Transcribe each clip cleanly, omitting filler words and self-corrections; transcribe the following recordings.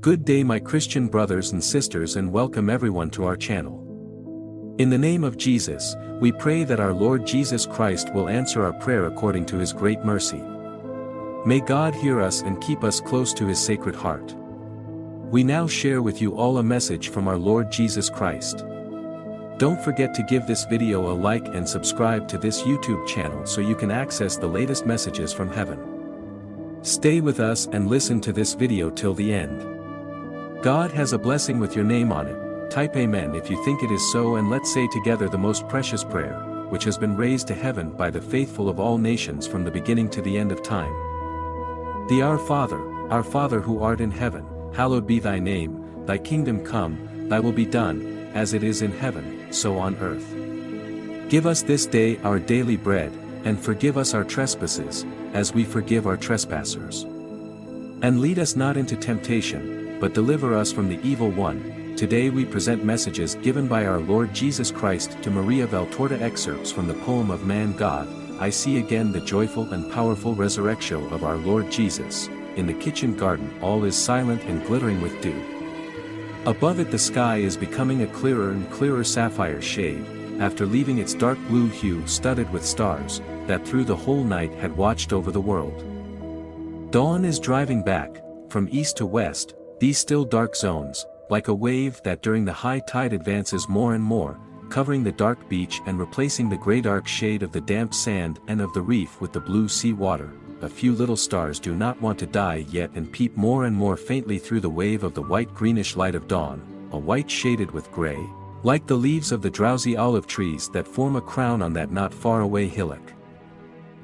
Good day my Christian brothers and sisters, and welcome everyone to our channel. In the name of Jesus, we pray that our Lord Jesus Christ will answer our prayer according to his great mercy. May God hear us and keep us close to his sacred heart. We now share with you all a message from our Lord Jesus Christ. Don't forget to give this video a like and subscribe to this YouTube channel so you can access the latest messages from heaven. Stay with us and listen to this video till the end. God has a blessing with your name on it. Type Amen if you think it is so, and let's say together the most precious prayer, which has been raised to heaven by the faithful of all nations from the beginning to the end of time. The Our Father who art in heaven, hallowed be thy name, thy kingdom come, thy will be done, as it is in heaven, so on earth. Give us this day our daily bread, and forgive us our trespasses, as we forgive our trespassers. And lead us not into temptation, but deliver us from the evil one. Today we present messages given by our Lord Jesus Christ to Maria Valtorta, excerpts from the poem of Man God, I see again the joyful and powerful resurrection of our Lord Jesus. In the kitchen garden all is silent and glittering with dew. Above it the sky is becoming a clearer and clearer sapphire shade, after leaving its dark blue hue studded with stars, that through the whole night had watched over the world. Dawn is driving back, from east to west, these still dark zones, like a wave that during the high tide advances more and more, covering the dark beach and replacing the grey dark shade of the damp sand and of the reef with the blue sea water. A few little stars do not want to die yet and peep more and more faintly through the wave of the white greenish light of dawn, a white shaded with grey, like the leaves of the drowsy olive trees that form a crown on that not far away hillock.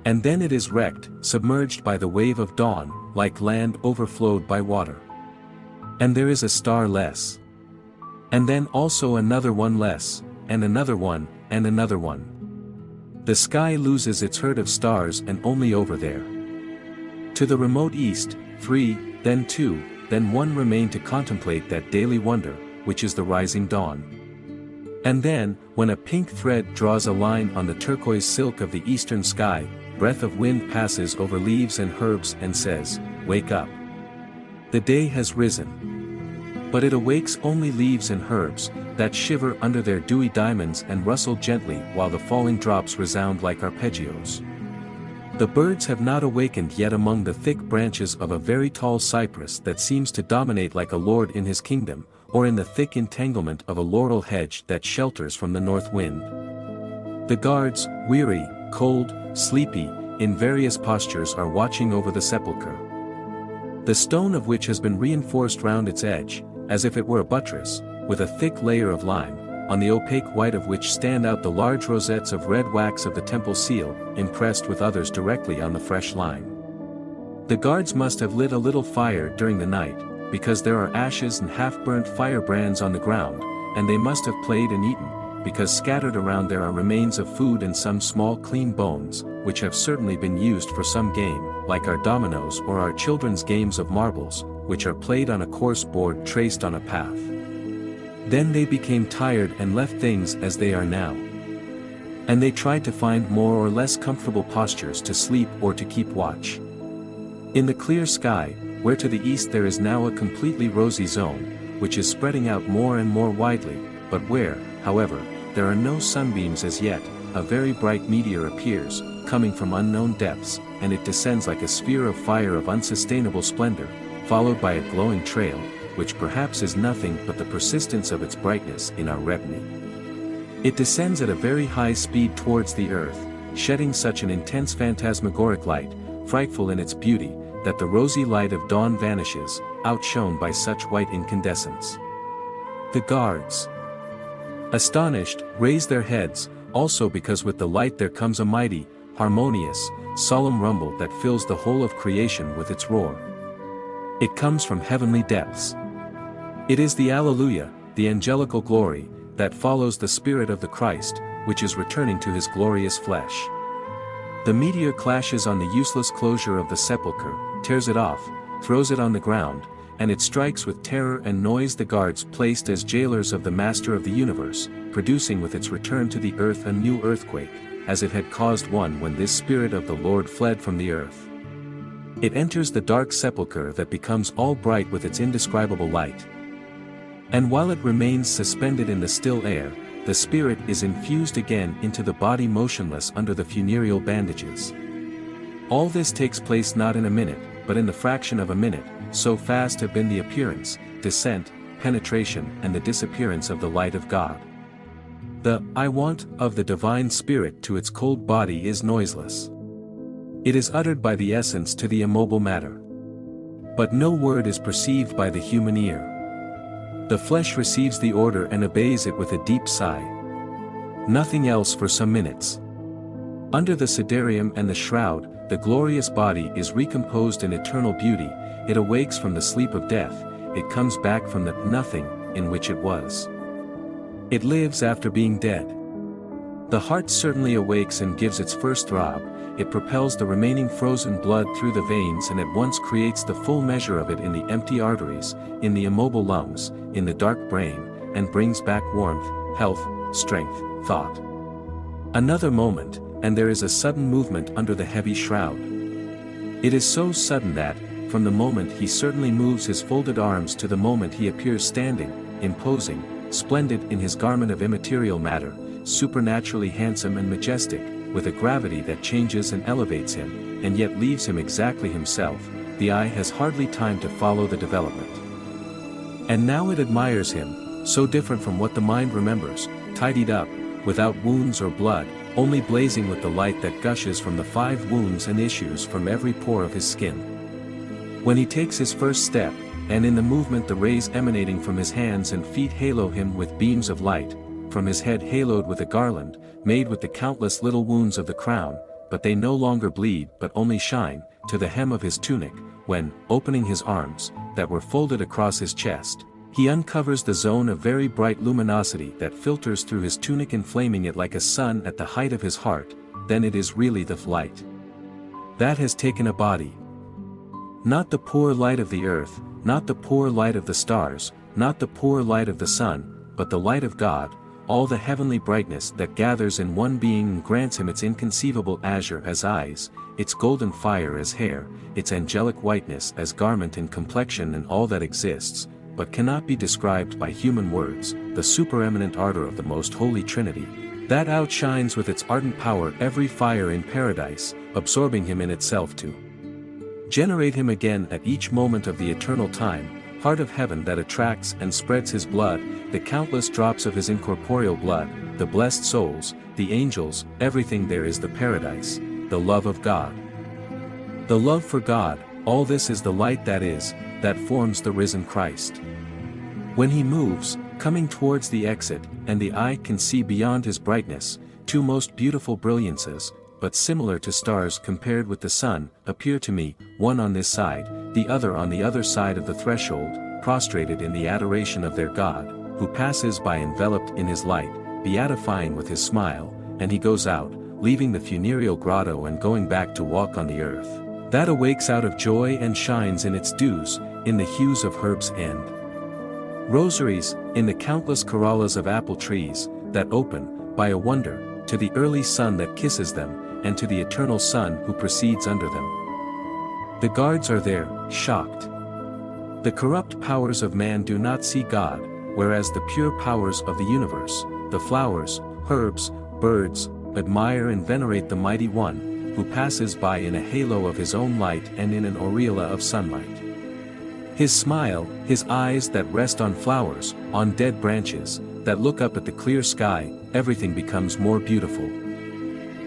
And then it is wrecked, submerged by the wave of dawn, like land overflowed by water. And there is a star less. And then also another one less, and another one, and another one. The sky loses its herd of stars, and only over there, to the remote east, 3, then 2, then 1 remain to contemplate that daily wonder, which is the rising dawn. And then, when a pink thread draws a line on the turquoise silk of the eastern sky, breath of wind passes over leaves and herbs and says, "Wake up. The day has risen." But it awakes only leaves and herbs, that shiver under their dewy diamonds and rustle gently while the falling drops resound like arpeggios. The birds have not awakened yet among the thick branches of a very tall cypress that seems to dominate like a lord in his kingdom, or in the thick entanglement of a laurel hedge that shelters from the north wind. The guards, weary, cold, sleepy, in various postures are watching over the sepulchre. The stone of which has been reinforced round its edge, as if it were a buttress, with a thick layer of lime, on the opaque white of which stand out the large rosettes of red wax of the temple seal, impressed with others directly on the fresh lime. The guards must have lit a little fire during the night, because there are ashes and half-burnt firebrands on the ground, and they must have played and eaten, because scattered around there are remains of food and some small clean bones, which have certainly been used for some game, like our dominoes or our children's games of marbles, which are played on a coarse board traced on a path. Then they became tired and left things as they are now. And they tried to find more or less comfortable postures to sleep or to keep watch. In the clear sky, where to the east there is now a completely rosy zone, which is spreading out more and more widely, but where, however, there are no sunbeams as yet, a very bright meteor appears, coming from unknown depths, and it descends like a sphere of fire of unsustainable splendor, followed by a glowing trail, which perhaps is nothing but the persistence of its brightness in our retinue. It descends at a very high speed towards the earth, shedding such an intense phantasmagoric light, frightful in its beauty, that the rosy light of dawn vanishes, outshone by such white incandescence. The guards, astonished, raise their heads, also because with the light there comes a mighty, harmonious, solemn rumble that fills the whole of creation with its roar. It comes from heavenly depths. It is the Alleluia, the angelical glory, that follows the Spirit of the Christ, which is returning to his glorious flesh. The meteor clashes on the useless closure of the sepulchre, tears it off, throws it on the ground, and it strikes with terror and noise the guards placed as jailers of the Master of the universe, producing with its return to the earth a new earthquake, as it had caused one when this Spirit of the Lord fled from the earth. It enters the dark sepulchre that becomes all bright with its indescribable light. And while it remains suspended in the still air, the spirit is infused again into the body motionless under the funereal bandages. All this takes place not in a minute, but in the fraction of a minute, so fast have been the appearance, descent, penetration and the disappearance of the light of God. The "I want" of the divine spirit to its cold body is noiseless. It is uttered by the essence to the immobile matter. But no word is perceived by the human ear. The flesh receives the order and obeys it with a deep sigh. Nothing else for some minutes. Under the siderium and the shroud, the glorious body is recomposed in eternal beauty, it awakes from the sleep of death, it comes back from the nothing in which it was. It lives after being dead. The heart certainly awakes and gives its first throb, it propels the remaining frozen blood through the veins and at once creates the full measure of it in the empty arteries, in the immobile lungs, in the dark brain, and brings back warmth, health, strength, thought. Another moment, and there is a sudden movement under the heavy shroud. It is so sudden that, from the moment he certainly moves his folded arms to the moment he appears standing, imposing, splendid in his garment of immaterial matter, supernaturally handsome and majestic, with a gravity that changes and elevates him, and yet leaves him exactly himself, the eye has hardly time to follow the development. And now it admires him, so different from what the mind remembers, tidied up, without wounds or blood, only blazing with the light that gushes from the 5 wounds and issues from every pore of his skin. When he takes his first step, and in the movement the rays emanating from his hands and feet halo him with beams of light, from his head haloed with a garland, made with the countless little wounds of the crown, but they no longer bleed but only shine, to the hem of his tunic, when, opening his arms, that were folded across his chest, he uncovers the zone of very bright luminosity that filters through his tunic inflaming it like a sun at the height of his heart, then it is really the light that has taken a body. Not the poor light of the earth, not the poor light of the stars, not the poor light of the sun, but the light of God, all the heavenly brightness that gathers in one being and grants him its inconceivable azure as eyes, its golden fire as hair, its angelic whiteness as garment and complexion and all that exists, but cannot be described by human words, the supereminent ardor of the most holy Trinity, that outshines with its ardent power every fire in paradise, absorbing him in itself to generate him again at each moment of the eternal time, heart of heaven that attracts and spreads his blood, the countless drops of his incorporeal blood, the blessed souls, the angels, everything there is the paradise, the love of God. The love for God, all this is the light that forms the risen Christ. When he moves, coming towards the exit, and the eye can see beyond his brightness, 2 most beautiful brilliances, but similar to stars compared with the sun, appear to me, one on this side, the other on the other side of the threshold, prostrated in the adoration of their God, who passes by enveloped in his light, beatifying with his smile, and he goes out, leaving the funereal grotto and going back to walk on the earth, that awakes out of joy and shines in its dews, in the hues of herbs and rosaries, in the countless corollas of apple trees, that open, by a wonder, to the early sun that kisses them, and to the eternal sun who proceeds under them. The guards are there, shocked. The corrupt powers of man do not see God, whereas the pure powers of the universe, the flowers, herbs, birds, admire and venerate the mighty one, who passes by in a halo of his own light and in an aureola of sunlight. His smile, his eyes that rest on flowers, on dead branches, that look up at the clear sky, everything becomes more beautiful.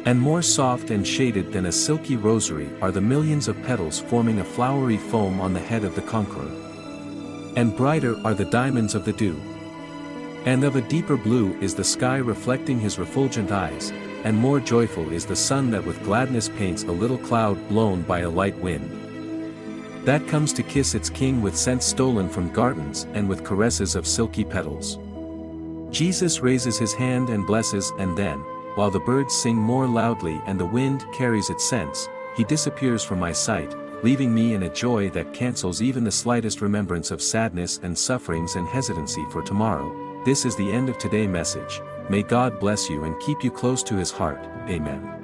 And more soft and shaded than a silky rosary are the millions of petals forming a flowery foam on the head of the conqueror. And brighter are the diamonds of the dew. And of a deeper blue is the sky reflecting his refulgent eyes, and more joyful is the sun that with gladness paints a little cloud blown by a light wind, that comes to kiss its king with scents stolen from gardens and with caresses of silky petals. Jesus raises his hand and blesses, and then, while the birds sing more loudly and the wind carries its scents, he disappears from my sight, leaving me in a joy that cancels even the slightest remembrance of sadness and sufferings and hesitancy for tomorrow. This is the end of today's message. May God bless you and keep you close to his heart. Amen.